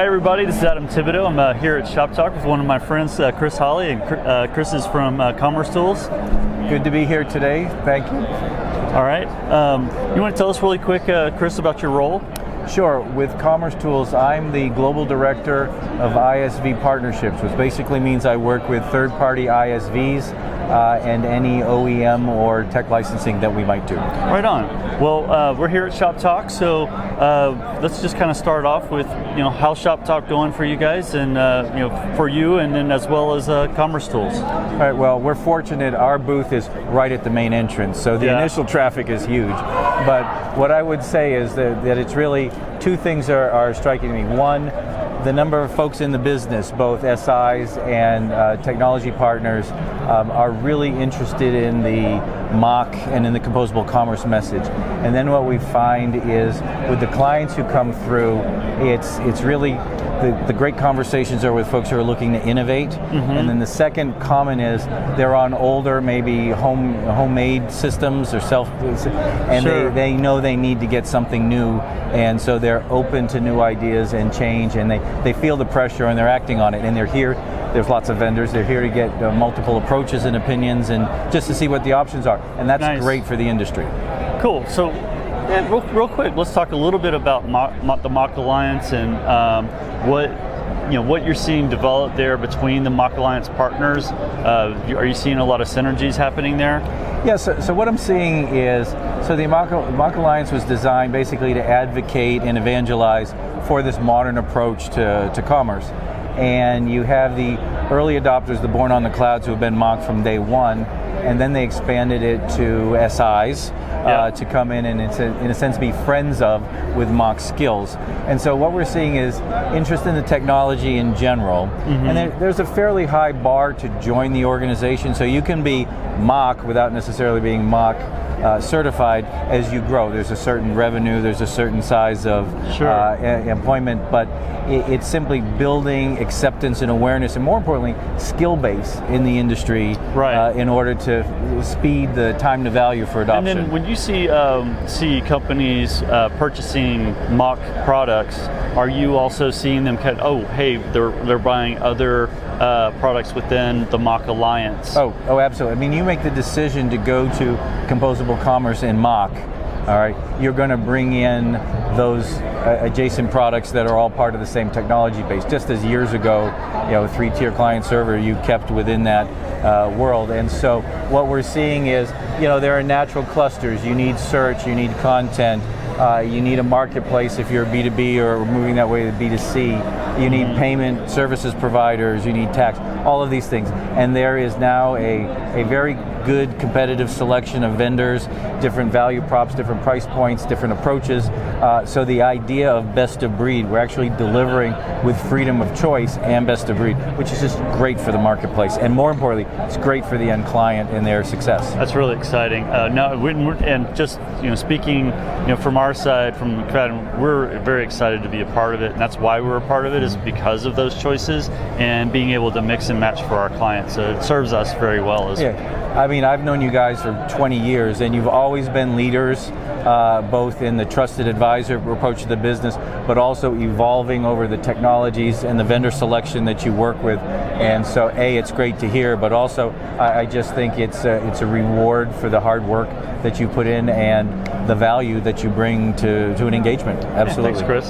Hi everybody, this is Adam Thibodeaux. I'm here at Shoptalk with one of my friends, Chris Holley, and Chris is from commercetools. Good to be here today, thank you. All right, you want to tell us really quick, Chris, about your role? Sure, with commercetools, I'm the Global Director of ISV Partnerships, which basically means I work with third-party ISVs and any OEM or tech licensing that we might do. Right on. Well, we're here at Shoptalk, so let's just kind of start off with, how's Shoptalk going for you guys, and for you, and then as well as commercetools. All right. Well, we're fortunate. Our booth is right at the main entrance, so the initial traffic is huge. But what I would say is that it's really two things are striking me. One, the number of folks in the business, both SIs and technology partners, are really interested in the MACH and in the composable commerce message. And then what we find is with the clients who come through, it's really the great conversations are with folks who are looking to innovate. Mm-hmm. And then the second common is they're on older, maybe homemade systems or and sure. they know they need to get something new, and so they're open to new ideas and change, and they feel the pressure and they're acting on it, and they're here. There's lots of vendors. They're here to get multiple approaches and opinions, and just to see what the options are, and that's nice. Great for the industry. Cool. So, real quick, let's talk a little bit about the MACH Alliance and what you're seeing develop there between the MACH Alliance partners. Are you seeing a lot of synergies happening there? Yeah. So what I'm seeing is, the MACH Alliance was designed basically to advocate and evangelize for this modern approach to commerce. And you have the early adopters, the born on the clouds, who have been MACH from day one, and then they expanded it to SIs to come in and in a sense be friends of with MACH skills. And so what we're seeing is interest in the technology in general, mm-hmm. and there's a fairly high bar to join the organization, so you can be MACH without necessarily being MACH certified as you grow. There's a certain revenue, there's a certain size of employment, but it's simply building acceptance and awareness, and more importantly, skill base in the industry, in order to speed the time to value for adoption. And then when you see companies purchasing MACH products, are you also seeing them they're buying other products within the MACH Alliance? Oh, absolutely. I mean, you make the decision to go to composable commerce in MACH. All right, you're going to bring in those adjacent products that are all part of the same technology base. Just as years ago, a 3-tier client server you kept within that world. And so what we're seeing is, there are natural clusters. You need search, you need content, you need a marketplace if you're B2B or moving that way to B2C. You need payment services providers, you need tax, all of these things. And there is now a very good competitive selection of vendors, different value props, different price points, different approaches. So the idea of best of breed, we're actually delivering with freedom of choice and best of breed, which is just great for the marketplace. And more importantly, it's great for the end client and their success. That's really exciting. Speaking, from our side, from McFadyen, we're very excited to be a part of it, and that's why we're a part of it, is because of those choices and being able to mix and match for our clients. So it serves us very well. I mean, I've known you guys for 20 years, and you've always been leaders, both in the trusted advisor approach to the business, but also evolving over the technologies and the vendor selection that you work with. And so, it's great to hear, but also I just think it's a reward for the hard work that you put in and the value that you bring to an engagement. Absolutely. Yeah, thanks, Chris.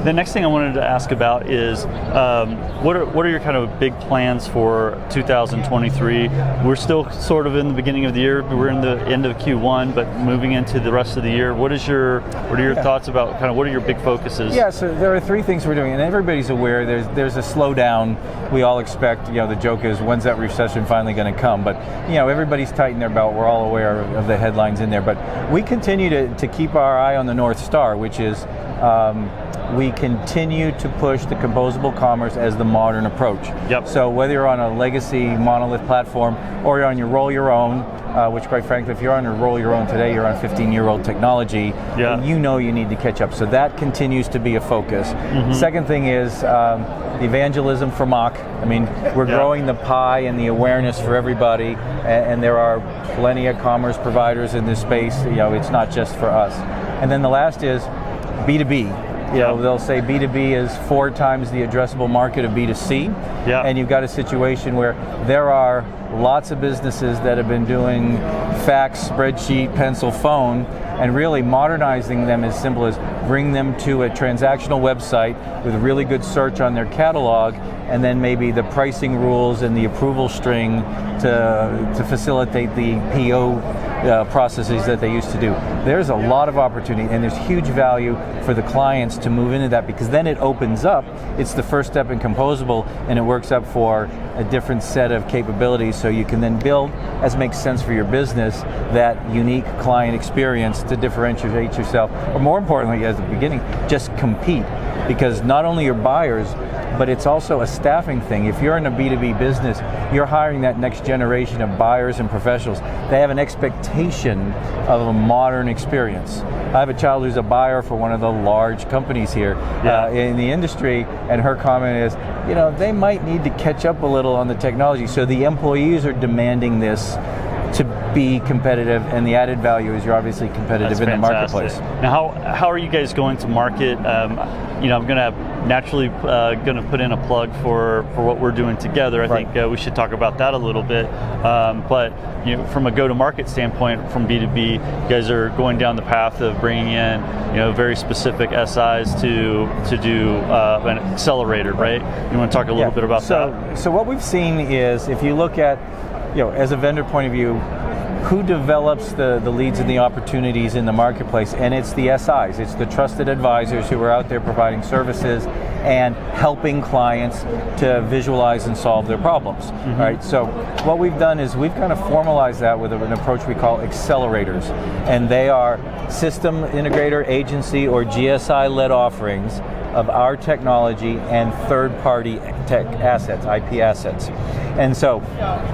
The next thing I wanted to ask about is what are your kind of big plans for 2023? We're still sort of in the beginning of the year. We're in the end of Q1, but moving into the rest of the year. What are your thoughts about kind of what are your big focuses? Yeah, so there are 3 things we're doing, and everybody's aware there's a slowdown. We all expect, the joke is, when's that recession finally going to come? But, everybody's tightened their belt. We're all aware of the headlines in there. But we continue to keep our eye on the North Star, which is we continue to push the composable commerce as the modern approach. Yep. So whether you're on a legacy monolith platform or you're on your roll your own, which quite frankly, if you're on your roll your own today, you're on 15-year-old technology, you need to catch up. So that continues to be a focus. Mm-hmm. Second thing is the evangelism for MACH. I mean, we're growing the pie and the awareness for everybody, and there are plenty of commerce providers in this space. It's not just for us. And then the last is B2B. You know, they'll say B2B is 4 times the addressable market of B2C. Yeah. And you've got a situation where there are lots of businesses that have been doing fax, spreadsheet, pencil, phone, and really modernizing them as simple as bring them to a transactional website with really good search on their catalog, and then maybe the pricing rules and the approval string to facilitate the PO processes that they used to do. There's a lot of opportunity, and there's huge value for the clients to move into that, because then it opens up. It's the first step in composable, and it works up for a different set of capabilities, so you can then build, as makes sense for your business, that unique client experience to differentiate yourself, or more importantly, as the beginning, just compete. Because not only your buyers, but it's also a staffing thing. If you're in a B2B business, you're hiring that next generation of buyers and professionals. They have an expectation of a modern experience. I have a child who's a buyer for one of the large companies here in the industry, and her comment is, you know, they might need to catch up a little on the technology. So the employees are demanding this to be competitive, and the added value is you're obviously competitive in the marketplace. Now, how are you guys going to market? You know, I'm going to naturally going to put in a plug for what we're doing together. I think we should talk about that a little bit. But you know, from a go-to-market standpoint, from B2B, you guys are going down the path of bringing in, you know, very specific SIs to do an accelerator, right? You want to talk a little bit about that? So what we've seen is, if you look at, you know, as a vendor point of view, who develops the leads and the opportunities in the marketplace? And it's the SIs, it's the trusted advisors who are out there providing services and helping clients to visualize and solve their problems. All right, so what we've done is we've kind of formalized that with an approach we call accelerators, and they are system integrator, agency, or GSI-led offerings of our technology and third-party tech assets, IP assets. And so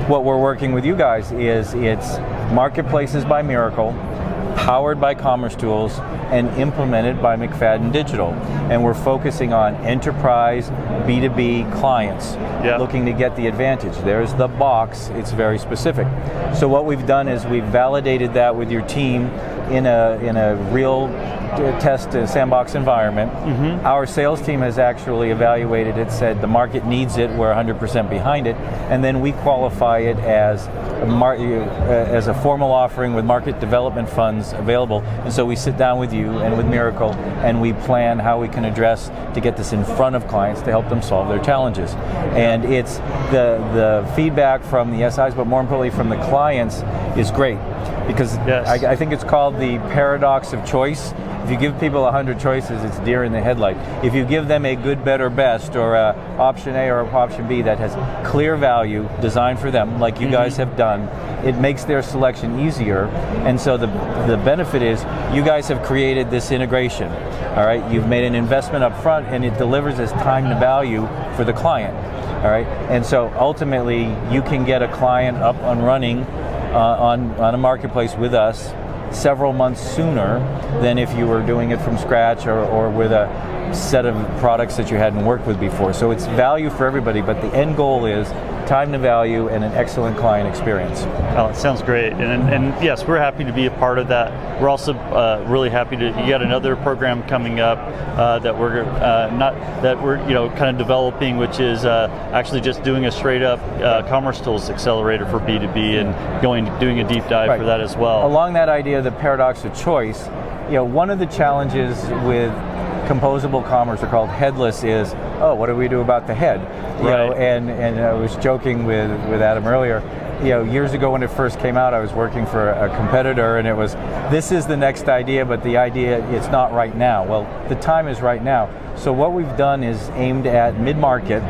what we're working with you guys is, it's marketplaces by Mirakl, powered by commercetools, and implemented by McFadyen Digital. And we're focusing on enterprise B2B clients looking to get the advantage. There's the box, it's very specific. So what we've done is we've validated that with your team in a real test sandbox environment. Our sales team has actually evaluated it, said the market needs it, we're 100% behind it, and then we qualify it as a formal offering with market development funds available. And so we sit down with you and with Mirakl, and we plan how we can address to get this in front of clients to help them solve their challenges. And it's the feedback from the SIs, but more importantly from the clients, is great. Because I think it's called the paradox of choice. If you give people 100 choices, it's deer in the headlight. If you give them a good, better, best, or option A or option B that has clear value designed for them, like you guys have done, it makes their selection easier. And so the benefit is, you guys have created this integration. All right, you've made an investment up front, and it delivers as time to value for the client. All right, and so ultimately you can get a client up and running on a marketplace with us several months sooner than if you were doing it from scratch or with a set of products that you hadn't worked with before. So it's value for everybody, but the end goal is time to value and an excellent client experience. Oh, it sounds great, and yes, we're happy to be a part of that. We're also really happy to. You got another program coming up that we're kind of developing, which is actually just doing a straight up commercetools accelerator for B2B, and doing a deep dive for that as well. Along that idea, the paradox of choice, you know, one of the challenges with composable commerce, are called headless, is, oh, what do we do about the head? You know, and I was joking with Adam earlier, you know, years ago when it first came out, I was working for a competitor, and it was, this is the next idea, but the idea, it's not right now. Well, the time is right now. So what we've done is aimed at mid-market,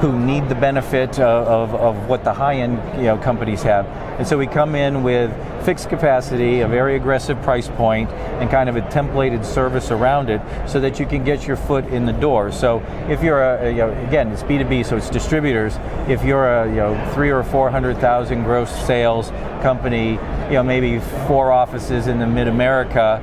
who need the benefit of what the high-end companies have. And so we come in with fixed capacity, a very aggressive price point, and kind of a templated service around it, so that you can get your foot in the door. So if you're again, it's B2B, so it's distributors. If you're a 300,000 or 400,000 gross sales company, maybe 4 offices in the mid-America,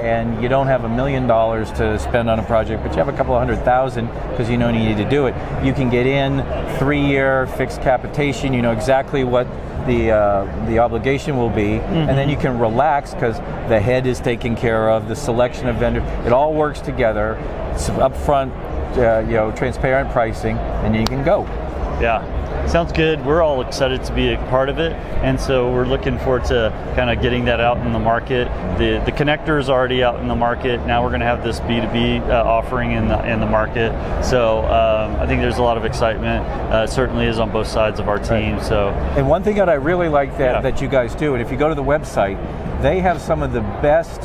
and you don't have $1 million to spend on a project, but you have a couple of $100,000 because you know you need to do it. You can get in 3-year fixed capitation. You know exactly what the obligation will be, and then you can relax because the head is taken care of, the selection of vendors, it all works together. It's upfront, transparent pricing, and you can go. Yeah. Sounds good. We're all excited to be a part of it, and so we're looking forward to kind of getting that out in the market. The connector is already out in the market. Now we're going to have this B2B offering in the market. So I think there's a lot of excitement. It certainly is on both sides of our team. Right. So, and one thing that I really like that you guys do, and if you go to the website, they have some of the best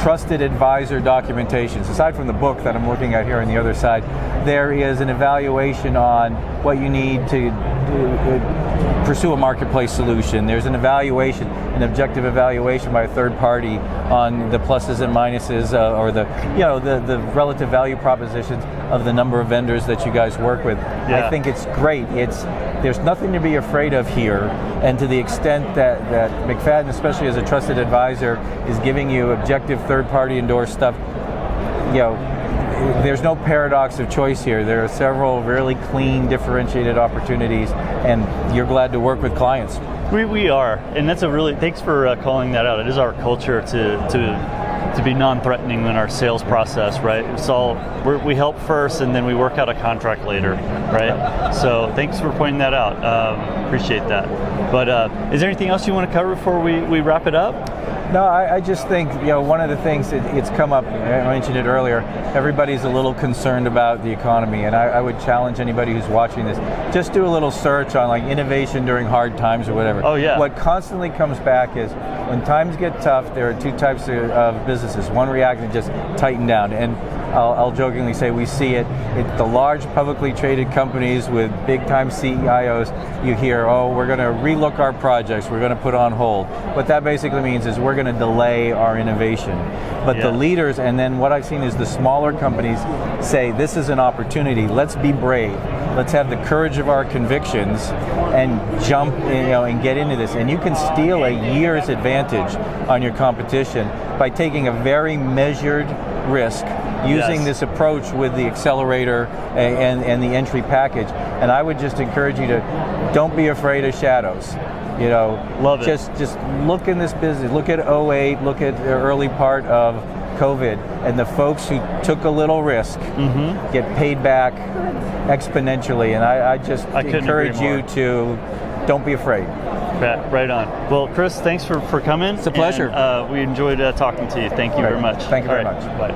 trusted advisor documentations. Aside from the book that I'm looking at here on the other side, there is an evaluation on what you need to pursue a marketplace solution. There's an evaluation, an objective evaluation by a third party on the pluses and minuses, or the relative value propositions of the number of vendors that you guys work with. Yeah. I think it's great. There's nothing to be afraid of here, and to the extent that McFadyen, especially as a trusted advisor, is giving you objective third-party endorsed stuff, there's no paradox of choice here. There are several really clean, differentiated opportunities, and you're glad to work with clients. We are, and that's thanks for calling that out. It is our culture to be non-threatening in our sales process, right? It's all, we help first and then we work out a contract later, right? So thanks for pointing that out. Appreciate that. But is there anything else you want to cover before we wrap it up? No, I just think, one of the things it's come up, I mentioned it earlier, everybody's a little concerned about the economy, and I would challenge anybody who's watching this, just do a little search on like innovation during hard times or whatever. Oh yeah. What constantly comes back is when times get tough, there are two types of businesses. One react and just tighten down, and I'll jokingly say we see it. The large publicly traded companies with big time CEOs, you hear, we're going to relook our projects, we're going to put on hold. What that basically means is we're going to delay our innovation. But the leaders, and then what I've seen is the smaller companies say, this is an opportunity, let's be brave. Let's have the courage of our convictions and jump, and get into this. And you can steal a year's advantage on your competition by taking a very measured risk, using this approach with the accelerator and the entry package. And I would just encourage you to don't be afraid of shadows. Love it. Just look in this business. Look at 2008. Look at the early part of COVID, and the folks who took a little risk get paid back exponentially. And I just encourage you to don't be afraid. Right on. Well, Chris, thanks for coming. It's a pleasure. And, we enjoyed talking to you. Thank you very much. Thank you very much. Bye.